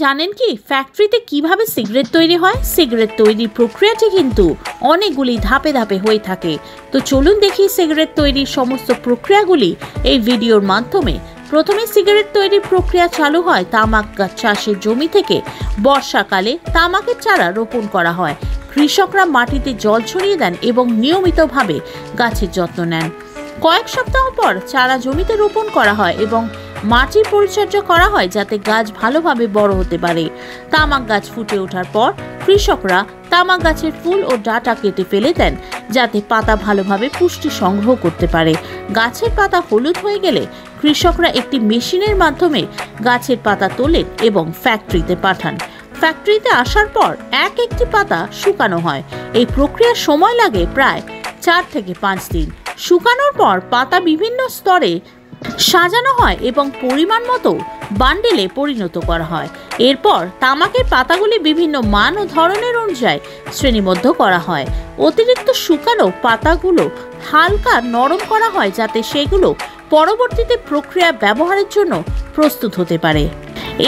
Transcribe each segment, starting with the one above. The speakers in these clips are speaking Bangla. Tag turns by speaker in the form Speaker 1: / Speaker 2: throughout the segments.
Speaker 1: জানেন কি ফ্যাক্টরিতে কিভাবে সিগারেট তৈরি হয়? সিগারেট তৈরির প্রক্রিয়াটি কিন্তু অনেকগুলি ধাপে ধাপে হয়ে থাকে। তো চলুন দেখি সিগারেট তৈরির সমস্ত প্রক্রিয়াগুলি এই ভিডিওর মাধ্যমে। প্রথমে সিগারেট তৈরির প্রক্রিয়া চালু হয় তামাক গাছ চাষের জমি থেকে। বর্ষাকালে তামাকের চারা রোপণ করা হয়। কৃষকরা মাটিতে জল ছড়িয়ে দেন এবং নিয়মিতভাবে গাছের যত্ন নেন। কয়েক সপ্তাহ পর চারা জমিতে রোপণ করা হয় এবং মাটির পরিচর্যা করা হয় যাতে গাছ ভালোভাবে বড় হতে পারে। তামাক গাছ ফুটে ওঠার পর কৃষকরা তামাক গাছের ফুল ও ডাঁটা কেটে ফেলে দেন যাতে পাতা ভালোভাবে পুষ্টি সংগ্রহ করতে পারে। গাছের পাতা হলুদ হয়ে গেলে কৃষকরা একটি মেশিনের মাধ্যমে গাছের পাতা তোলেন এবং ফ্যাক্টরিতে পাঠান। ফ্যাক্টরিতে আসার পর একটি পাতা শুকানো হয়। এই প্রক্রিয়ার সময় লাগে প্রায় 4 থেকে 5 দিন। শুকানোর পর পাতা বিভিন্ন স্তরে সাজানো হয় এবং পরিমাণ মতো বান্ডেলে পরিণত করা হয়। এরপর তামাকের পাতাগুলি বিভিন্ন মান ও ধরনের অনুযায়ী শ্রেণীবদ্ধ করা হয়। অতিরিক্ত শুকানো পাতাগুলো হালকা নরম করা হয় যাতে সেগুলো পরবর্তীতে প্রক্রিয়া ব্যবহারের জন্য প্রস্তুত হতে পারে।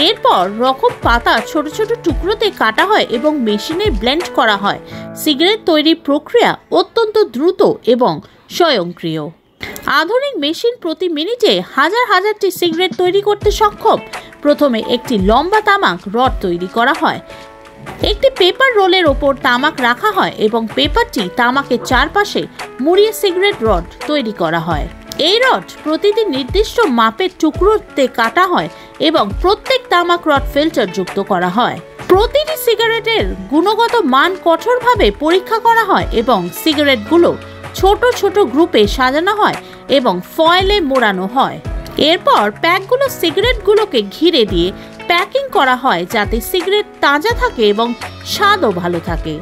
Speaker 1: এরপর রকম পাতা ছোট ছোট টুকরোতে কাটা হয় এবং মেশিনে ব্লেন্ড করা হয়। সিগারেট তৈরির প্রক্রিয়া অত্যন্ত দ্রুত এবং স্বয়ংক্রিয়। আধুনিক মেশিন প্রতি মিনিটে হাজার হাজারটি সিগারেট তৈরি করতে সক্ষম। প্রথমে একটি লম্বা তামাক রড তৈরি করা হয়। একটি পেপার রোলের ওপর তামাক রাখা হয় এবং পেপারটি তামাকের চারপাশে মুড়িয়ে সিগারেট রড তৈরি করা হয়। এই রড প্রতিটি নির্দিষ্ট মাপের টুকরোতে কাটা হয় এবং প্রত্যেক তামাক রড ফিল্টার যুক্ত করা হয়। প্রতিটি সিগারেটের গুণগত মান কঠোরভাবে পরীক্ষা করা হয় এবং সিগারেটগুলো ছোট ছোট গ্রুপে সাজানো হয় এবং ফয়েলে মোড়ানো হয়। এরপর প্যাকগুলো সিগারেটগুলোকে ঘিরে দিয়ে প্যাকিং করা হয় যাতে সিগারেট তাজা থাকে এবং স্বাদও ভালো থাকে।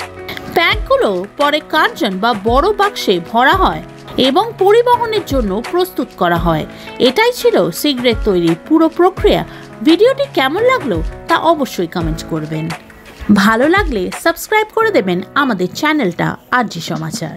Speaker 1: প্যাকগুলো পরে কার্টন বা বড় বাক্সে ভরা হয় এবং পরিবহনের জন্য প্রস্তুত করা হয়। এটাই ছিল সিগারেট তৈরির পুরো প্রক্রিয়া। ভিডিওটি কেমন লাগলো তা অবশ্যই কমেন্ট করবেন। ভালো লাগলে সাবস্ক্রাইব করে দেবেন আমাদের চ্যানেলটা আরজি সমাচার।